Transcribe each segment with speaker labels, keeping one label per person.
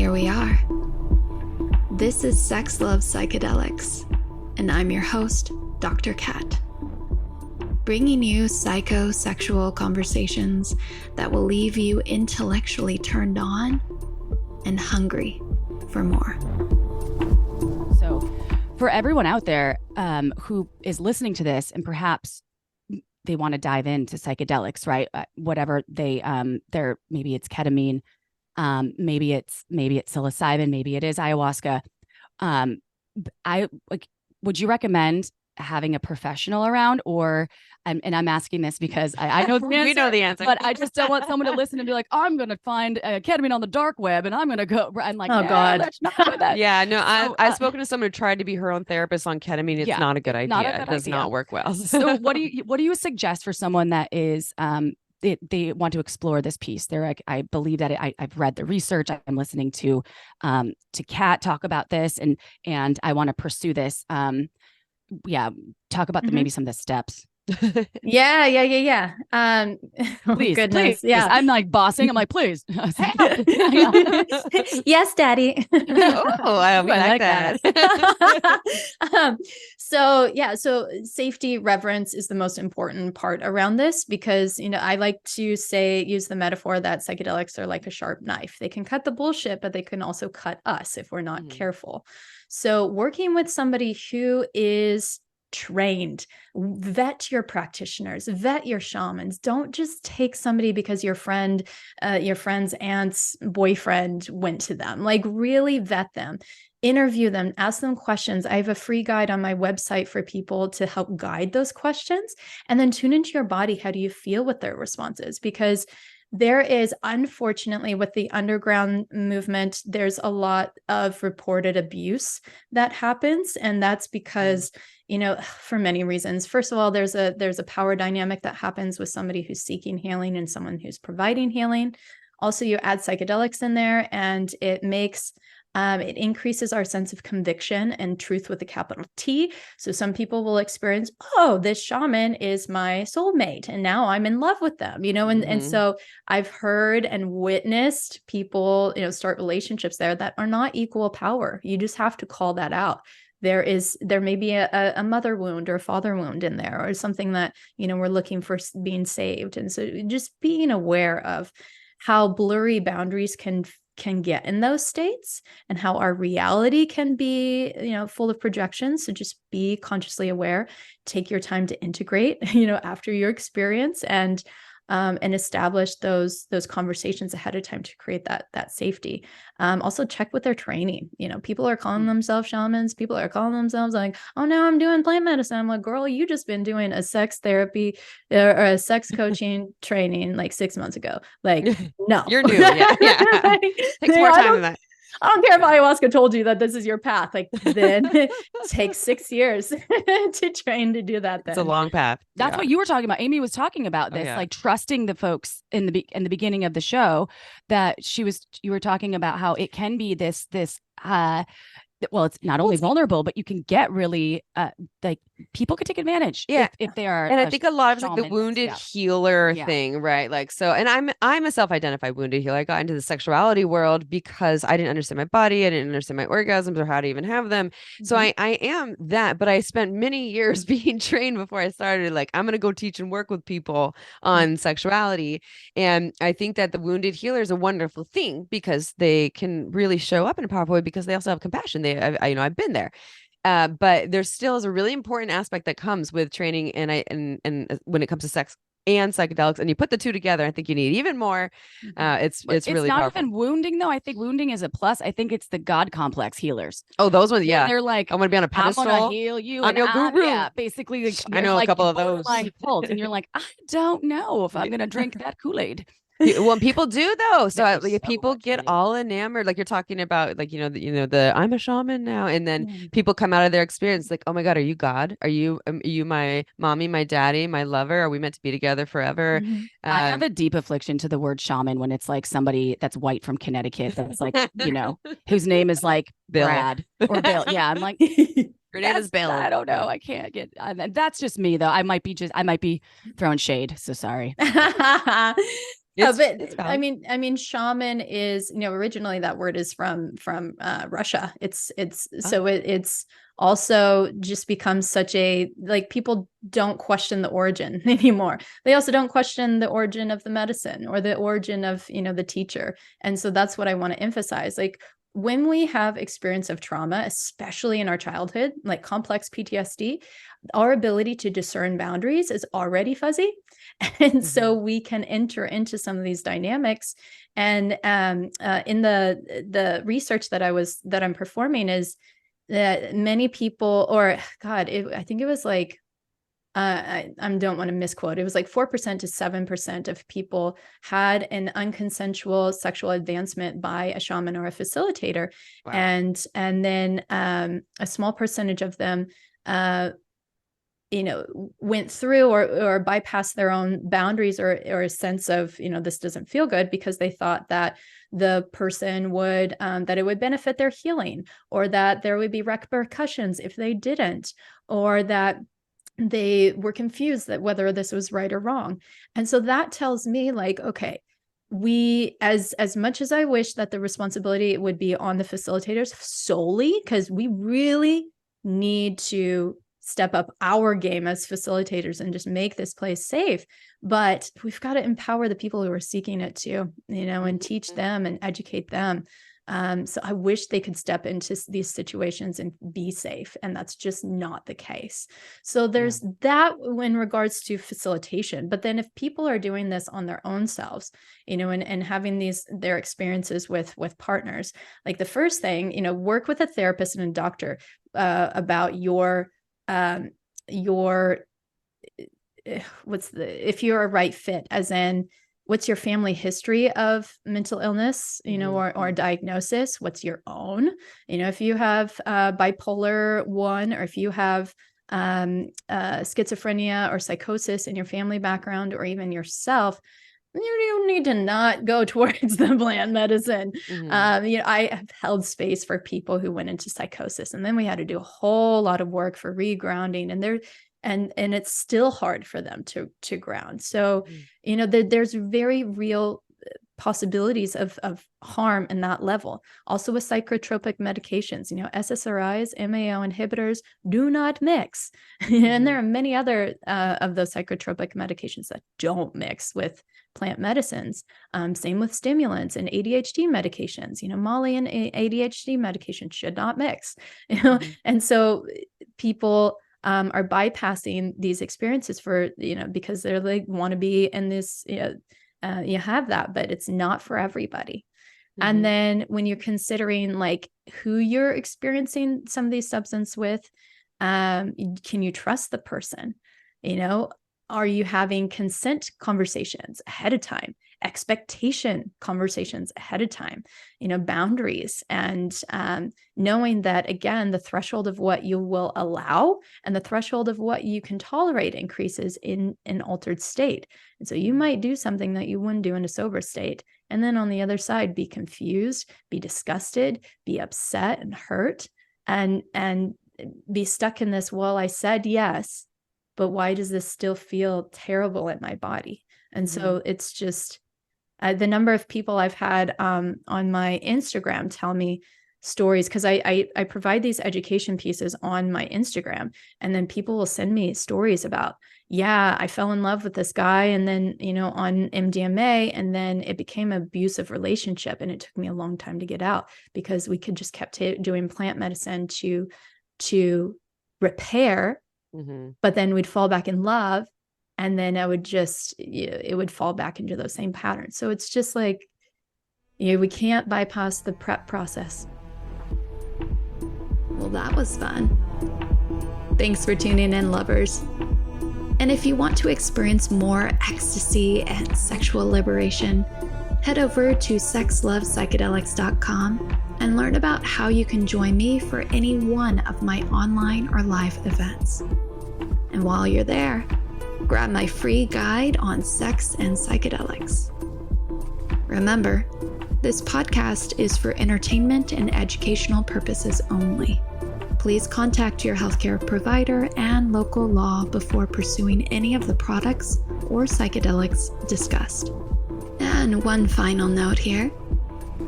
Speaker 1: here we are. This is Sex Love Psychedelics, and I'm your host, Dr. Kat. Bringing you psychosexual conversations that will leave you intellectually turned on and hungry for more.
Speaker 2: So for everyone out there who is listening to this and perhaps they want to dive into psychedelics, right? Whatever they're maybe it's ketamine, maybe it's psilocybin, maybe it is ayahuasca. Would you recommend having a professional around, or and I'm asking this because I know the answer,
Speaker 3: we know the answer,
Speaker 2: but I just don't want someone to listen and be like, oh, I'm going to find ketamine on the dark web and I'm going to go. I'm like,
Speaker 1: oh God,
Speaker 2: let's not do that.
Speaker 3: Yeah, no, I've spoken to someone who tried to be her own therapist on ketamine. It's not a good idea. It does not work well.
Speaker 2: So what do you suggest for someone that is they want to explore this piece? They're like, I believe that I've read the research. I'm listening to Kat talk about this, and I want to pursue this. Talk about maybe some of the steps.
Speaker 1: Yeah.
Speaker 2: Please. Yeah, I'm like bossing. I'm like, please.
Speaker 1: Yes, Daddy.
Speaker 3: I like that.
Speaker 1: So safety, reverence is the most important part around this, because I like to use the metaphor that psychedelics are like a sharp knife. They can cut the bullshit, but they can also cut us if we're not careful. So working with somebody who is trained, vet your practitioners, vet your shamans. Don't just take somebody because your friend's aunt's boyfriend went to them. Like, really vet them, interview them, ask them questions. I have a free guide on my website for people to help guide those questions, and then tune into your body. How do you feel with their responses? Because there is, unfortunately, with the underground movement, there's a lot of reported abuse that happens. And that's because, for many reasons. First of all, there's a power dynamic that happens with somebody who's seeking healing and someone who's providing healing. Also, you add psychedelics in there, and it makes it increases our sense of conviction and truth with a capital T. So some people will experience, oh, this shaman is my soulmate, and now I'm in love with them, and so I've heard and witnessed people, start relationships there that are not equal power. You just have to call that out. There may be a mother wound or a father wound in there, or something that, we're looking for being saved. And so just being aware of how blurry boundaries can get in those states, and how our reality can be, full of projections. So just be consciously aware, take your time to integrate, after your experience, and establish those conversations ahead of time to create that safety. Also check with their training. People are calling themselves shamans. People are calling themselves like, oh, now I'm doing plant medicine. I'm like, girl, you just been doing a sex therapy or a sex coaching training like 6 months ago. Like, no,
Speaker 3: you're new. Yeah. Takes more time than that.
Speaker 1: I don't care if ayahuasca told you that this is your path. Like, then it takes 6 years to train to do that. Then.
Speaker 3: It's a long path.
Speaker 2: That's what you were talking about. Amy was talking about this, like trusting the folks in the beginning of the show, that you were talking about how it can be this well, it's not only vulnerable, but you can get really like people could take advantage if they are.
Speaker 3: And I think a lot of like the wounded healer thing, right? Like, so, and I'm a self-identified wounded healer. I got into the sexuality world because I didn't understand my body. I didn't understand my orgasms or how to even have them. So I am that, but I spent many years being trained before I started. Like, I'm going to go teach and work with people on sexuality. And I think that the wounded healer is a wonderful thing because they can really show up in a powerful way, because they also have compassion. I've been there. But there still is a really important aspect that comes with training, and when it comes to sex and psychedelics, and you put the two together, I think you need even more. It's really
Speaker 2: not
Speaker 3: powerful.
Speaker 2: Even wounding though. I think wounding is a plus. I think it's the God complex healers.
Speaker 3: Oh, those ones, yeah.
Speaker 2: They're like,
Speaker 3: I want to be on a pedestal.
Speaker 2: I'm gonna heal you.
Speaker 3: I'm your guru.
Speaker 2: Yeah, basically. Like,
Speaker 3: I know a couple of those.
Speaker 2: Cult, and you're like, I don't know if I'm gonna drink that Kool-Aid.
Speaker 3: Well, people do though. So people get all enamored, like you're talking about, like, the I'm a shaman now, and then people come out of their experience like, oh my God, are you God? Are you my mommy, my daddy, my lover? Are we meant to be together forever?
Speaker 2: I have a deep affliction to the word shaman when it's like somebody that's white from Connecticut that's like, whose name is like
Speaker 3: Bill.
Speaker 2: Brad or Bill. Yeah, I'm like,
Speaker 3: your name is Bill.
Speaker 2: I don't know. I can't get. That's just me though. I might be throwing shade. So sorry.
Speaker 3: It's
Speaker 1: I mean, shaman is, originally that word is from Russia. So it's also just becomes such a, like, people don't question the origin anymore. They also don't question the origin of the medicine or the origin of, the teacher. And so that's what I want to emphasize. Like, when we have experience of trauma, especially in our childhood, like complex PTSD, our ability to discern boundaries is already fuzzy. And so we can enter into some of these dynamics. And in the research that I'm performing is that many people, I think it was like, I don't want to misquote. It was like 4% to 7% of people had an unconsensual sexual advancement by a shaman or a facilitator. Wow. And then a small percentage of them, went through or bypassed their own boundaries or a sense of, this doesn't feel good, because they thought that the person would, that it would benefit their healing, or that there would be repercussions if they didn't, or that they were confused that whether this was right or wrong. And so that tells me, like, okay, we, as much as I wish that the responsibility would be on the facilitators solely, because we really need to step up our game as facilitators and just make this place safe. But we've got to empower the people who are seeking it too, and teach them and educate them. So I wish they could step into these situations and be safe. And that's just not the case. So there's that in regards to facilitation. But then if people are doing this on their own selves, and having their experiences with partners, like the first thing, work with a therapist and a doctor about if you're a right fit, as in, what's your family history of mental illness, or diagnosis? What's your own? If you have bipolar 1, or if you have schizophrenia or psychosis in your family background, or even yourself, you need to not go towards the plant medicine. I have held space for people who went into psychosis, and then we had to do a whole lot of work for regrounding, and it's still hard for them to ground. So, there's very real possibilities of harm in that level. Also with psychotropic medications, SSRIs, MAO inhibitors do not mix. And there are many other of those psychotropic medications that don't mix with plant medicines. Same with stimulants and ADHD medications. Molly and ADHD medication should not mix. And so people are bypassing these experiences for, because they're like, want to be in this, you have that, but it's not for everybody. And then when you're considering like who you're experiencing some of these substances with, can you trust the person? Are you having consent conversations ahead of time, expectation conversations ahead of time, boundaries, and knowing that, again, the threshold of what you will allow and the threshold of what you can tolerate increases in an altered state. And so you might do something that you wouldn't do in a sober state. And then on the other side, be confused, be disgusted, be upset and hurt, and be stuck in this, well, I said yes, but why does this still feel terrible in my body? And so it's just the number of people I've had on my Instagram tell me stories, because I provide these education pieces on my Instagram, and then people will send me stories about, I fell in love with this guy, and then, on MDMA, and then it became an abusive relationship, and it took me a long time to get out, because we could just kept doing plant medicine to repair, but then we'd fall back in love, and then I would it would fall back into those same patterns. So it's just like, we can't bypass the prep process. Well, that was fun. Thanks for tuning in, lovers. And if you want to experience more ecstasy and sexual liberation, head over to sexlovepsychedelics.com and learn about how you can join me for any one of my online or live events. And while you're there, grab my free guide on sex and psychedelics. Remember, this podcast is for entertainment and educational purposes only. Please contact your healthcare provider and local law before pursuing any of the products or psychedelics discussed.
Speaker 4: And one final note here.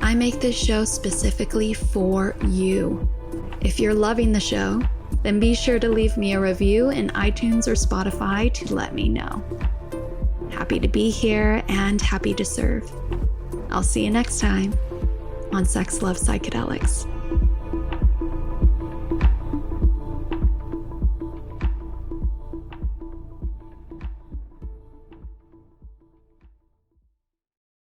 Speaker 4: I make this show specifically for you. If you're loving the show, then be sure to leave me a review in iTunes or Spotify to let me know. Happy to be here and happy to serve. I'll see you next time on Sex Love Psychedelics.